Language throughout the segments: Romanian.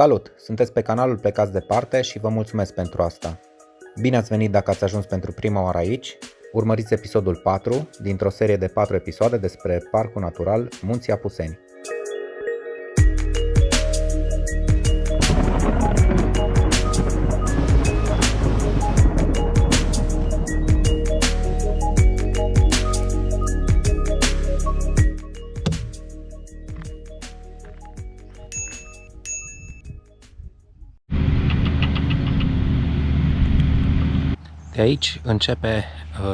Salut! Sunteți pe canalul Plecați Departe și vă mulțumesc pentru asta. Bine ați venit dacă ați ajuns pentru prima oară aici. Urmăriți episodul 4 dintr-o serie de 4 episoade despre Parcul Natural Munții Apuseni. De aici începe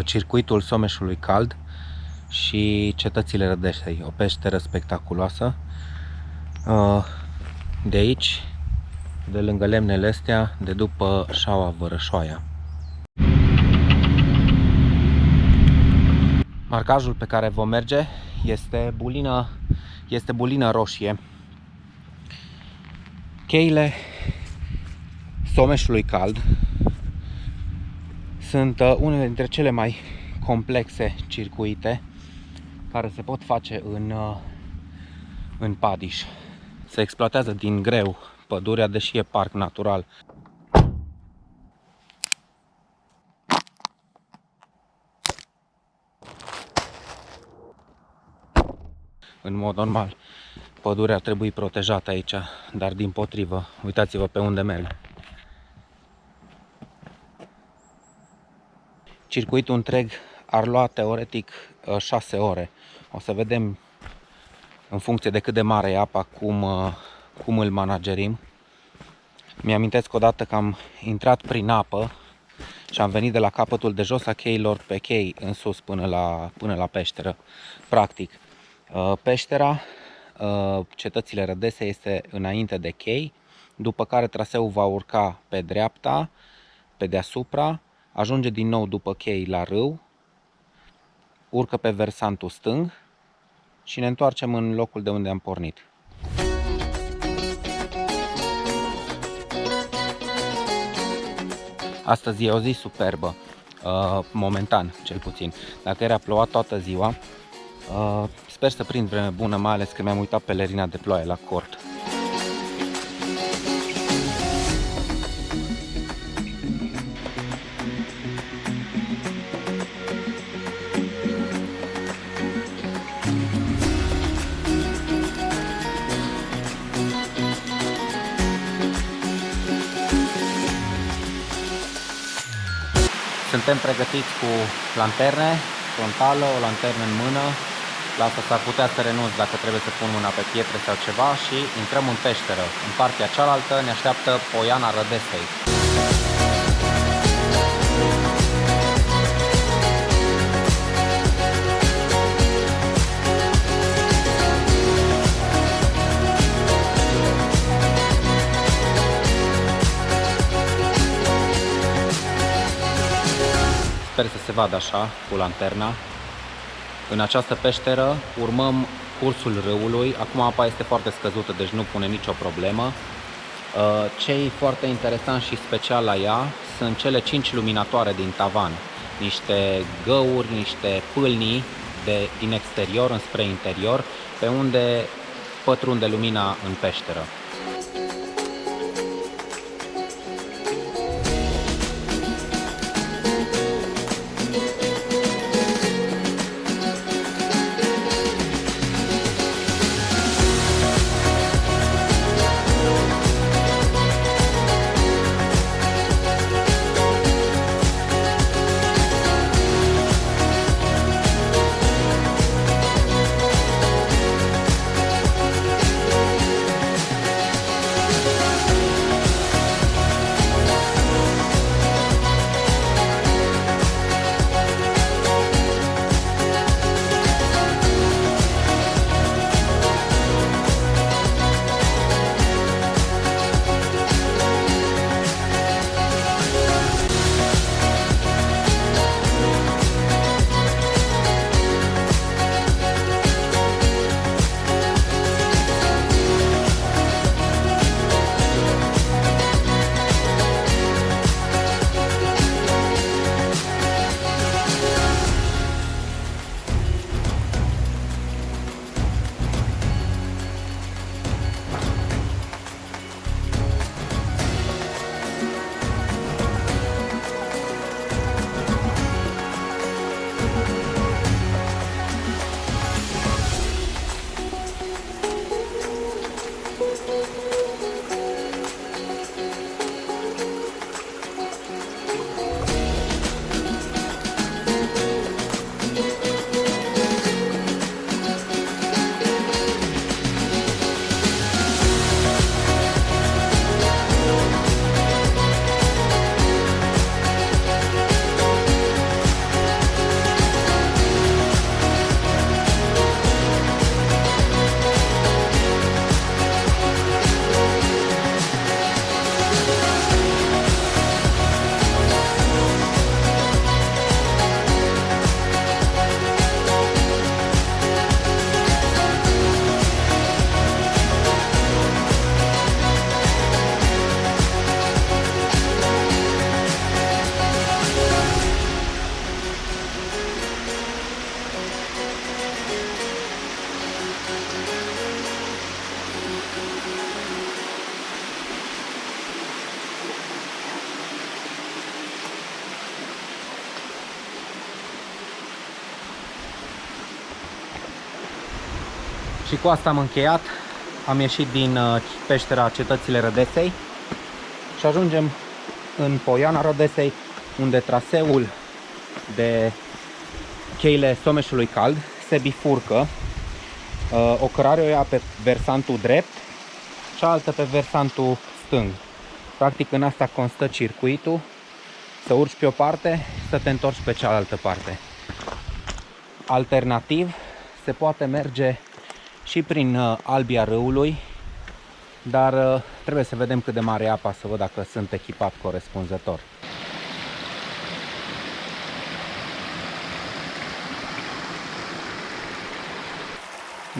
circuitul Someșului Cald și Cetățile Rădeștei, o peșteră spectaculoasă. De aici, de lângă lemnele astea, de după șaua Vărășoaia. Marcajul pe care vom merge este bulină roșie. Cheile Someșului Cald sunt unele dintre cele mai complexe circuite care se pot face în Padiș. Se exploatează din greu pădurea, deși e parc natural. În mod normal, pădurea ar trebui protejată aici, dar dimpotrivă, uitați-vă pe unde merg. Circuitul întreg ar lua teoretic 6 ore. O să vedem în funcție de cât de mare e apa cum îl managerim. Mi-amintesc odată că am intrat prin apă și am venit de la capătul de jos a cheilor pe chei în sus până la peșteră. Practic, peștera, Cetățile Rădesei, este înainte de chei, după care traseul va urca pe dreapta, pe deasupra, ajunge din nou după chei la râu, urcă pe versantul stâng și ne întoarcem în locul de unde am pornit. Astăzi e o zi superbă, momentan cel puțin. Dacă era plouat toată ziua, sper să prind vreme bună, mai ales că mi-am uitat pelerina de ploaie la cort. Suntem pregătiți cu lanterne, frontală, o lanternă în mână. La asta s-ar putea să renunț dacă trebuie să pun mâna pe pietre sau ceva și intrăm în peșteră. În partea cealaltă ne așteaptă Poiana Rădesei. Sper să se vadă așa cu lanterna. În această peșteră urmăm cursul râului. Acum apa este foarte scăzută, deci nu pune nicio problemă. Ce e foarte interesant și special la ea sunt cele 5 luminatoare din tavan. Niște găuri, niște pâlnii din exterior înspre interior, pe unde pătrunde lumina în peșteră. Și cu asta am încheiat. Am ieșit din peștera Cetățile Rădesei și ajungem în Poiana Rădesei, unde traseul de cheile Someșului Cald se bifurcă. O cărare o ia pe versantul drept, cealaltă pe versantul stâng. Practic în asta constă circuitul, să urci pe o parte, să te întorci pe cealaltă parte. Alternativ, se poate merge și prin albia râului, dar trebuie să vedem cât de mare e apa, să văd dacă sunt echipat corespunzător.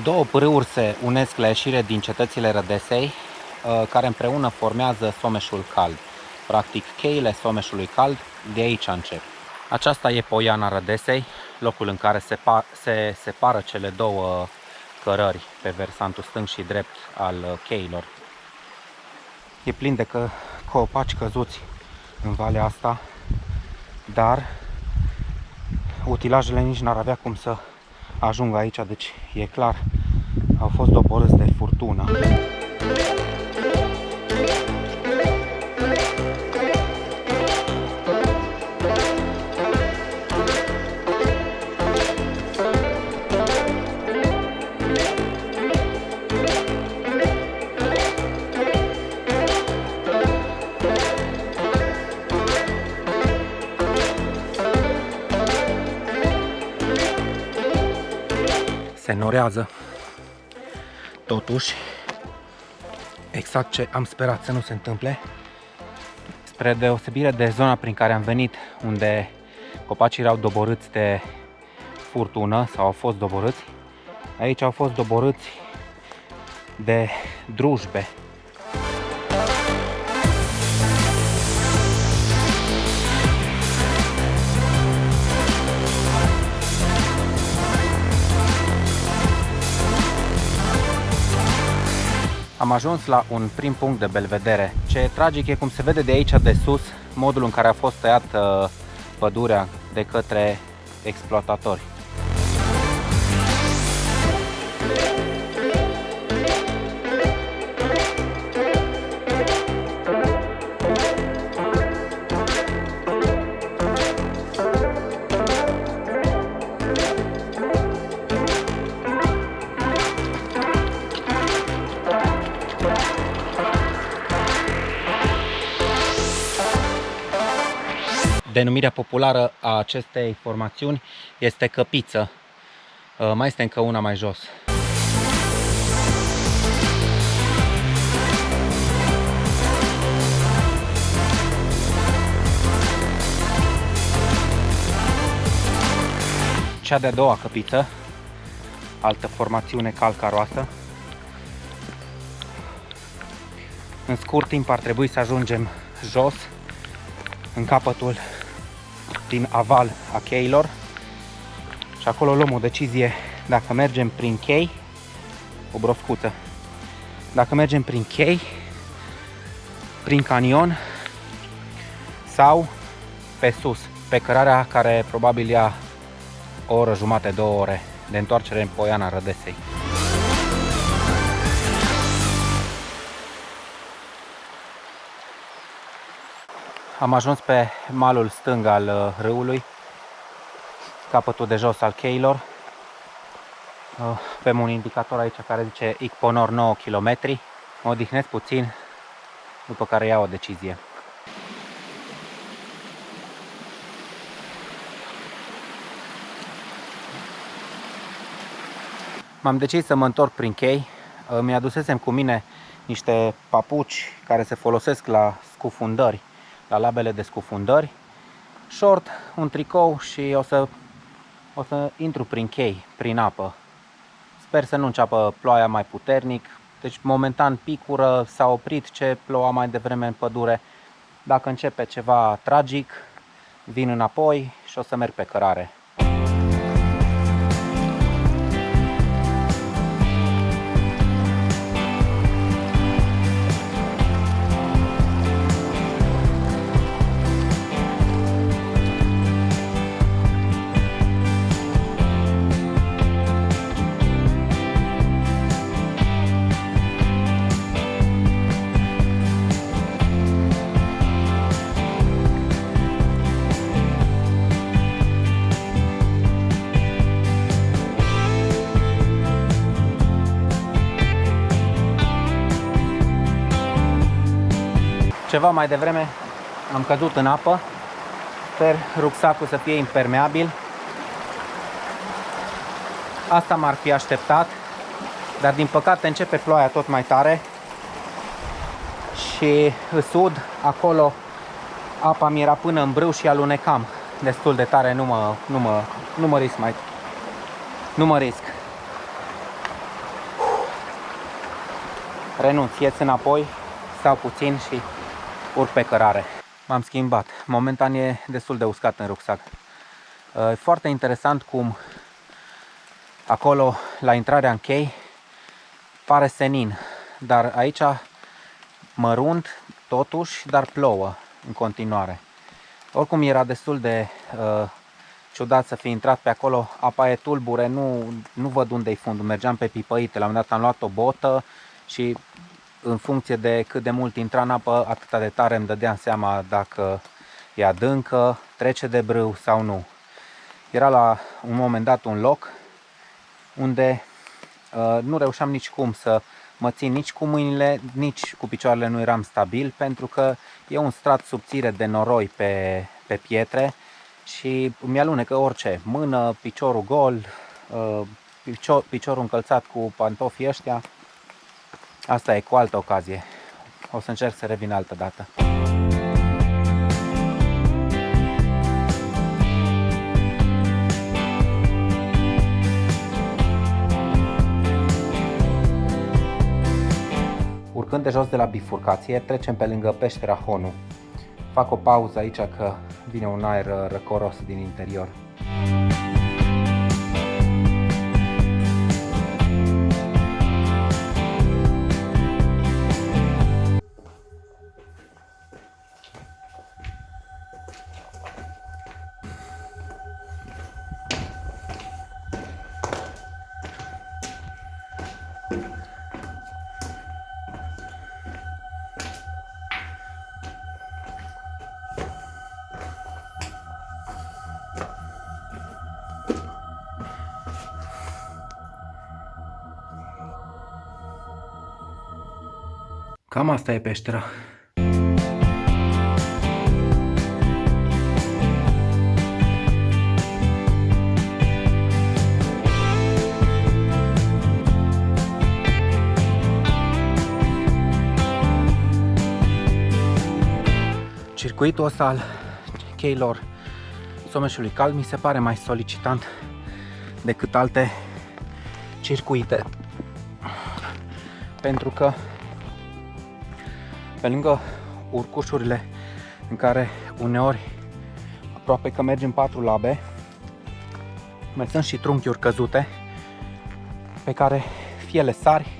Două pârâuri se unesc la ieșire din Cetățile Rădesei, care împreună formează Someșul Cald. Practic, cheile Someșului Cald de aici încep. Aceasta e Poiana Rădesei, locul în care se separă cele două cărări pe versantul stâng și drept al cheilor. E plin de copaci căzuți în valea asta, dar utilajele nici n-ar avea cum să ajungă aici, deci e clar, au fost doborâți de furtună. Se norează. Totuși, exact ce am sperat să nu se întâmple, spre deosebire de zona prin care am venit, unde copacii erau doborâți de furtună sau au fost doborâți, aici au fost doborâți de drujbe. Am ajuns la un prim punct de belvedere. Ce e tragic e, cum se vede de aici de sus, modul în care a fost tăiată pădurea de către exploatatori. Denumirea populară a acestei formațiuni este căpiță. Mai este încă una mai jos. Cea de-a doua căpiță, altă formațiune calcaroasă. În scurt timp ar trebui să ajungem jos, în capătul din aval a cheilor, și acolo luăm o decizie dacă mergem prin chei, o broscuță, dacă mergem prin chei, prin canion sau pe sus, pe cărarea care probabil ia o oră jumate, 2 ore de întoarcere în Poiana Rădesei. Am ajuns pe malul stâng al râului, capătul de jos al cheilor. Pe un indicator aici care zice Icponor 9 km. Mă odihnesc puțin, după care iau o decizie. M-am decis să mă întorc prin chei. Mi-adusesem cu mine niște papuci care se folosesc la scufundări, la labele de scufundări, short, un tricou și o să intru prin chei, prin apă. Sper să nu înceapă ploaia mai puternic, deci momentan picură, s-a oprit ce ploua mai devreme în pădure. Dacă începe ceva tragic, vin înapoi și o să merg pe cărare. Ceva mai devreme am căzut în apă. Sper rucsacul să fie impermeabil. Asta m-ar fi așteptat, dar din păcate începe ploaia tot mai tare și sud, acolo apa mi era până în brâu și alunecam destul de tare, nu mă risc mai. Nu mă risc. Renunț, ies înapoi, stau puțin și urc pe cărare. M-am schimbat. Momentan e destul de uscat în rucsac. E foarte interesant cum acolo, la intrarea în chei, pare senin. Dar aici mărunt, totuși, dar plouă în continuare. Oricum era destul de ciudat să fi intrat pe acolo. Apa e tulbure, nu văd unde-i fundul. Mergeam pe pipăite. La un moment dat am luat o botă și în funcție de cât de mult intra în apă, atât de tare îmi dădeam seama dacă e adâncă, trece de brâu sau nu. Era la un moment dat un loc unde nu reușeam nici cum să mă țin nici cu mâinile, nici cu picioarele, nu eram stabil, pentru că e un strat subțire de noroi pe pietre și îmi alunecă orice, mână, piciorul gol, piciorul încălțat cu pantofii ăștia. Asta e cu altă ocazie. O să încerc să revin altă dată. Urcând de jos de la bifurcație, trecem pe lângă peștera Honu. Fac o pauză aici că vine un aer răcoros din interior. Cam asta e peștera. Circuitul ăsta al cheilor Someșului Cald mi se pare mai solicitant decât alte circuite, pentru că pe lângă urcușurile în care uneori aproape că mergi în 4 labe, mai sunt și trunchiuri căzute pe care fie le sari,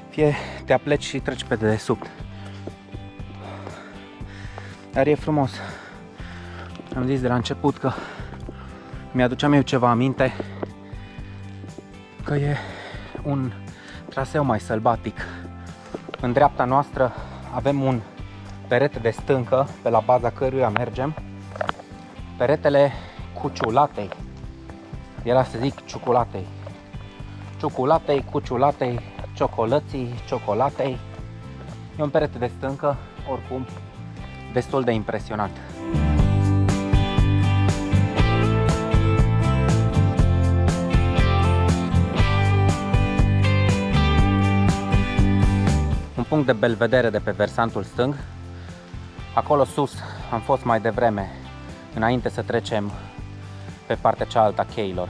fie te apleci și treci pe dedesubt. Dar e frumos. Am zis de la început că mi-aduceam eu ceva aminte, că e un traseu mai sălbatic. În dreapta noastră avem un perete de stâncă pe la baza căruia mergem. Peretele Cuciulatei. Era să zic Ciuculatei. Ciuculatei, Cuciulatei, Ciocolății, Ciocolatei. E un perete de stâncă, oricum, destul de impresionant. Un punct de belvedere de pe versantul stâng. Acolo sus am fost mai devreme, înainte să trecem pe partea cealaltă a cheilor.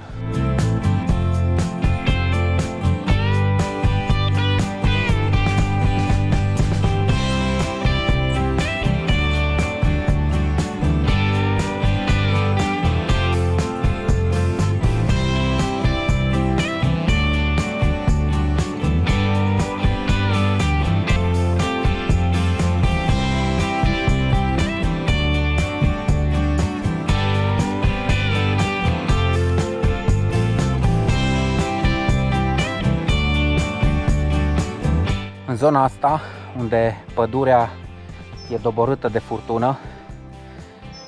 În zona asta, unde pădurea e doborâtă de furtună,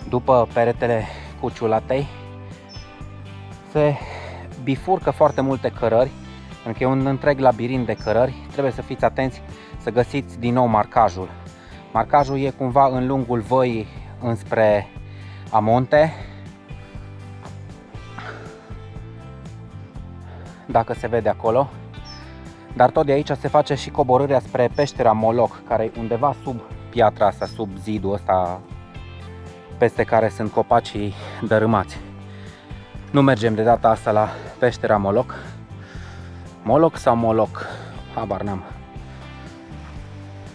după peretele Cuciulatei, se bifurcă foarte multe cărări, pentru că e un întreg labirint de cărări. Trebuie să fiți atenți să găsiți din nou marcajul. Marcajul e cumva în lungul văii înspre Amonte. Dacă se vede acolo. Dar tot de aici se face și coborârea spre peștera Moloch, care e undeva sub piatra asta, sub zidul ăsta peste care sunt copacii dărâmați. Nu mergem de data asta la peștera Moloch. Moloch sau Moloch? Habar n-am.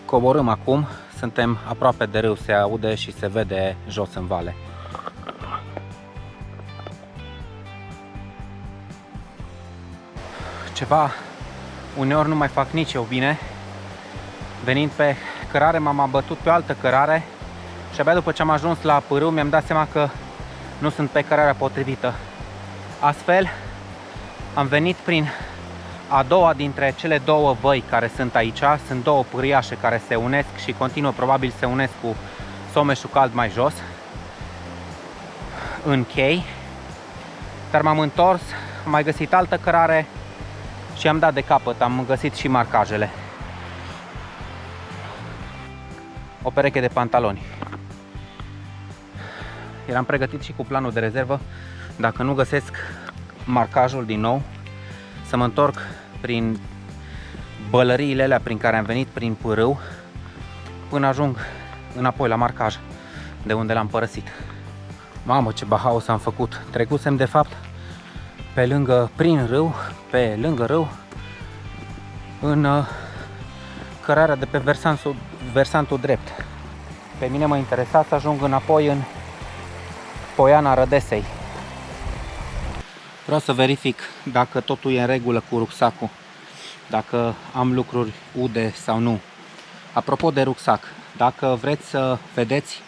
Coborâm acum, suntem aproape de râu, se aude și se vede jos în vale. Ceva, uneori nu mai fac nici eu bine. Venind pe cărare m-am abătut pe o altă cărare și abia după ce am ajuns la pârâu mi-am dat seama că nu sunt pe cărarea potrivită. Astfel am venit prin a doua dintre cele două văi care sunt aici. Sunt două pâriașe care se unesc și continuă, probabil se unesc cu Someșul Cald mai jos, în chei. Dar m-am întors, am mai găsit altă cărare și am dat de capăt, am găsit și marcajele. O pereche de pantaloni. Eram pregătit și cu planul de rezervă, dacă nu găsesc marcajul din nou, să mă întorc prin bălăriile alea prin care am venit prin pârâu până ajung înapoi la marcaj, de unde l-am părăsit. Mamă, ce bahaos am făcut! Trecusem de fapt prin râu, pe lângă râu, în cărarea de pe versantul drept. Pe mine mă interesa să ajung înapoi în Poiana Rădesei. Vreau să verific dacă totul e în regulă cu rucsacul, dacă am lucruri ude sau nu. Apropo de rucsac, dacă vreți să vedeți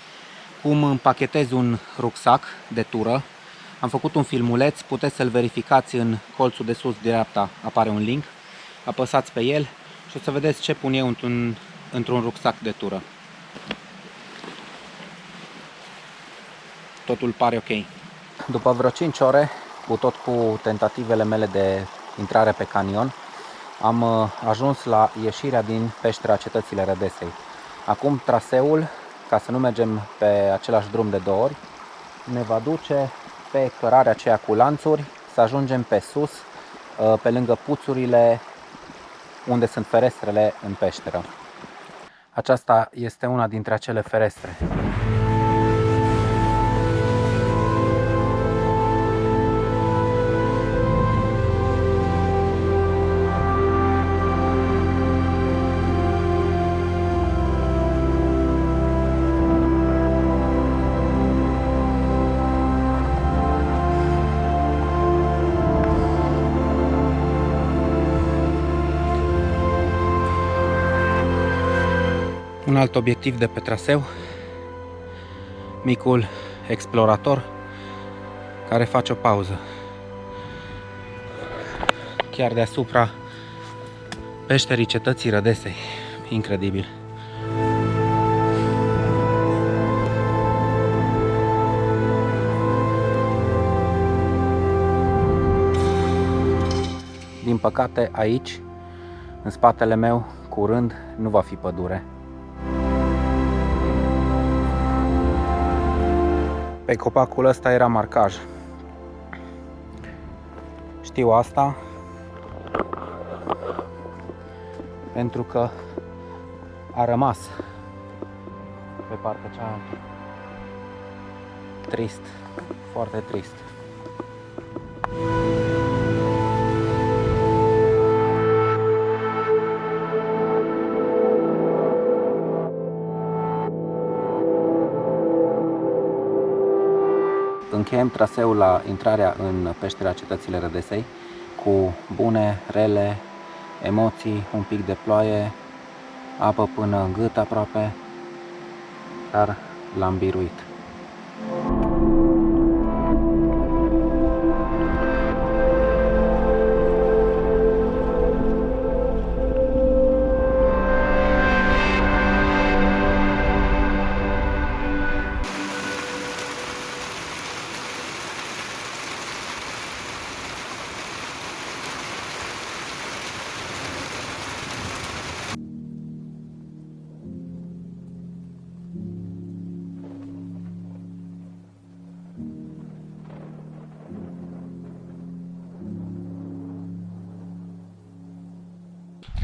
cum împachetez un rucsac de tură, am făcut un filmuleț, puteți să-l verificați în colțul de sus dreapta, apare un link. Apăsați pe el și o să vedeți ce pun eu într-un rucsac de tură. Totul pare ok. După vreo 5 ore, cu tentativele mele de intrare pe canion, am ajuns la ieșirea din peștera Cetățile Rădesei. Acum traseul, ca să nu mergem pe același drum de două ori, ne va duce pe cărarea aceea cu lanțuri, să ajungem pe sus, pe lângă puțurile unde sunt ferestrele în peșteră. Aceasta este una dintre acele ferestre. Un alt obiectiv de pe traseu, micul explorator care face o pauză chiar deasupra peșterii Cetății Rădesei. Incredibil! Din păcate aici, în spatele meu, curând, nu va fi pădure. Pe copacul ăsta era marcaj. Știu asta pentru că a rămas pe partea cealaltă. Trist, foarte trist. Încheiem traseul la intrarea în peștera Cetățile Rădesei cu bune, rele, emoții, un pic de ploaie, apă până în gât aproape, dar l-am biruit.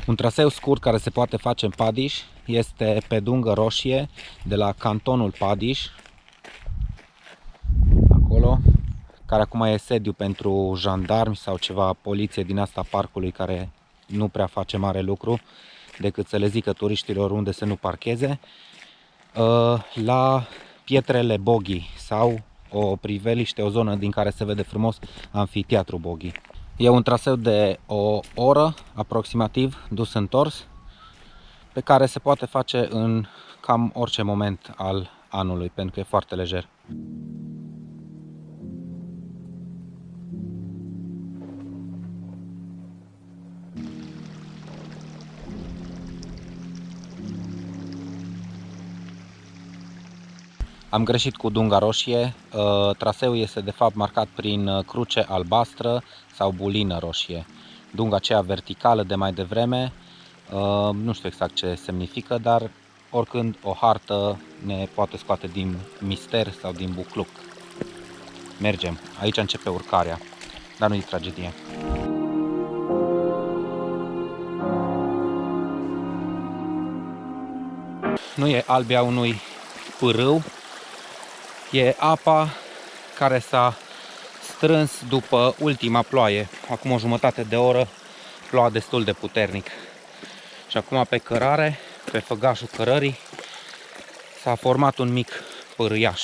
Un traseu scurt care se poate face în Padiș este pe Dungă Roșie, de la cantonul Padiș, acolo, care acum e sediu pentru jandarmi sau ceva poliție din asta parcului care nu prea face mare lucru decât să le zică turiștilor unde să nu parcheze, la Pietrele Boghi sau o priveliște, o zonă din care se vede frumos Amfiteatru Boghi. E un traseu de o oră aproximativ, dus întors, pe care se poate face în cam orice moment al anului, pentru că e foarte lejer. Am greșit cu Dunga Roșie, traseul este de fapt marcat prin cruce albastră sau bulină roșie. Dunga aceea verticală de mai devreme, nu știu exact ce semnifică, dar oricând o hartă ne poate scoate din mister sau din bucluc. Mergem, aici începe urcarea, dar nu e tragedie. Nu e albia unui pârâu, e apa care s-a strâns după ultima ploaie. Acum o jumătate de oră ploua destul de puternic. Și acum pe cărare, pe făgașul cărării, s-a format un mic pârâiaș.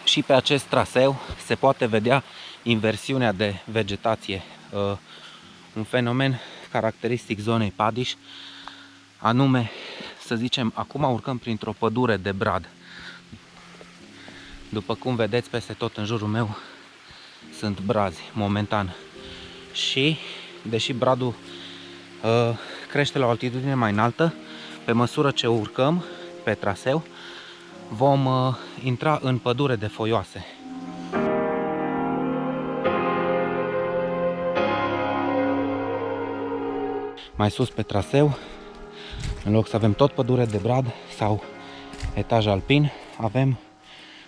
Și pe acest traseu se poate vedea inversiunea de vegetație, un fenomen caracteristic zonei Padiș, anume, să zicem, acum urcăm printr-o pădure de brad. După cum vedeți, peste tot în jurul meu sunt brazi momentan. Și, deși bradul crește la o altitudine mai înaltă, pe măsură ce urcăm pe traseu, vom intra în pădure de foioase. Mai sus pe traseu, în loc să avem tot pădure de brad sau etaj alpin, avem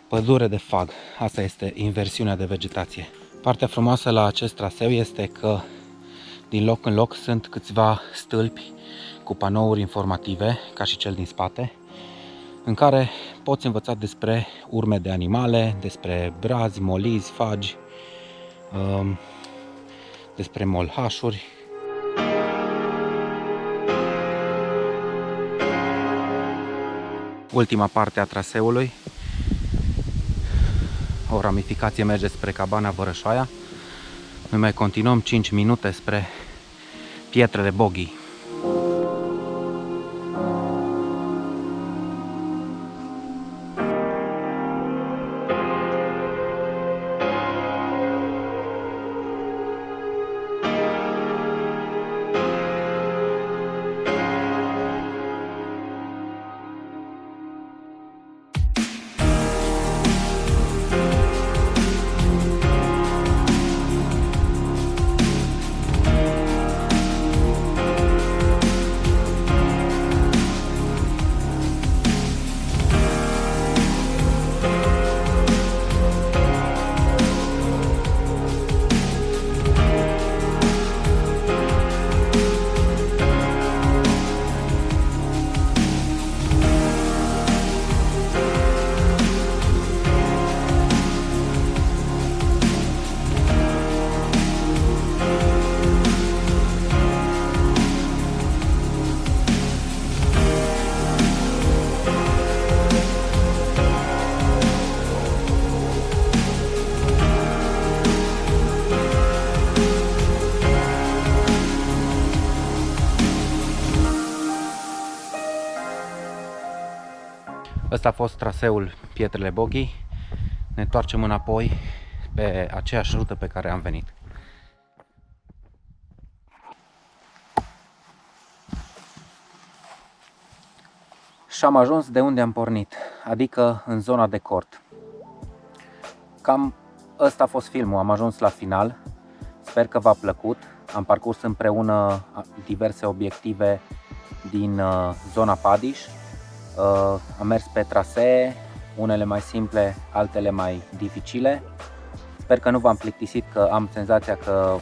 pădure de fag. Asta este inversiunea de vegetație. Partea frumoasă la acest traseu este că din loc în loc sunt câțiva stâlpi cu panouri informative, ca și cel din spate, în care poți învăța despre urme de animale, despre brazi, molizi, fagi, despre molhașuri. Ultima parte a traseului, o ramificație merge spre Cabana Vărășoaia. Noi mai continuăm 5 minute spre Pietrele Boghi. Ăsta a fost traseul Pietrele Boghi. Ne întoarcem înapoi pe aceeași rută pe care am venit. Și am ajuns de unde am pornit, adică în zona de cort. Cam ăsta a fost filmul, am ajuns la final. Sper că v-a plăcut. Am parcurs împreună diverse obiective din zona Padiș. Am mers pe trasee, unele mai simple, altele mai dificile. Sper că nu v-am plictisit, că am senzația că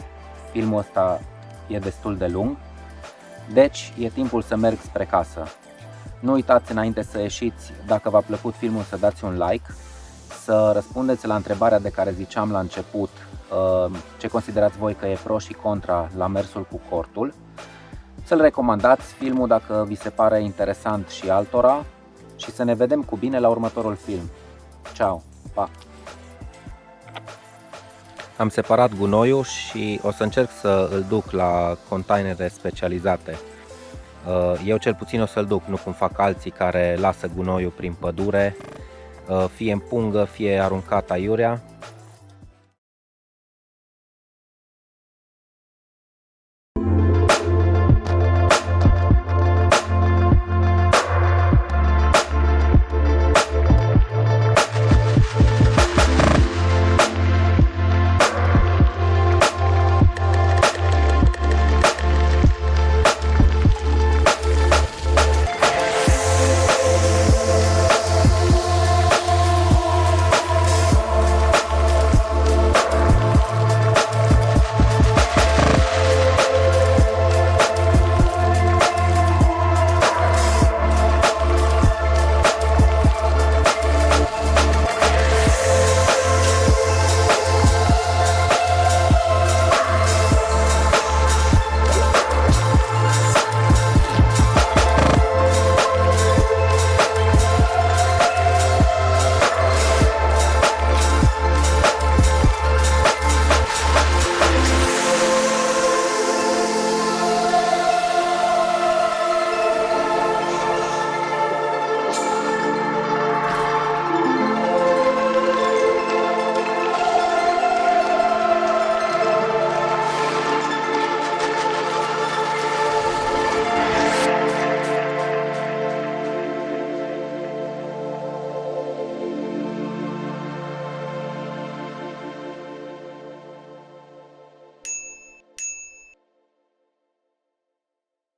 filmul ăsta e destul de lung. Deci e timpul să merg spre casă. Nu uitați înainte să ieșiți, dacă v-a plăcut filmul, să dați un like, să răspundeți la întrebarea de care ziceam la început, ce considerați voi că e pro și contra la mersul cu cortul, să-l recomandați filmul dacă vi se pare interesant și altora și să ne vedem cu bine la următorul film. Ciao, pa! Am separat gunoiul și o să încerc să îl duc la containere specializate. Eu cel puțin o să-l duc, nu cum fac alții care lasă gunoiul prin pădure, fie în pungă, fie aruncat aiurea.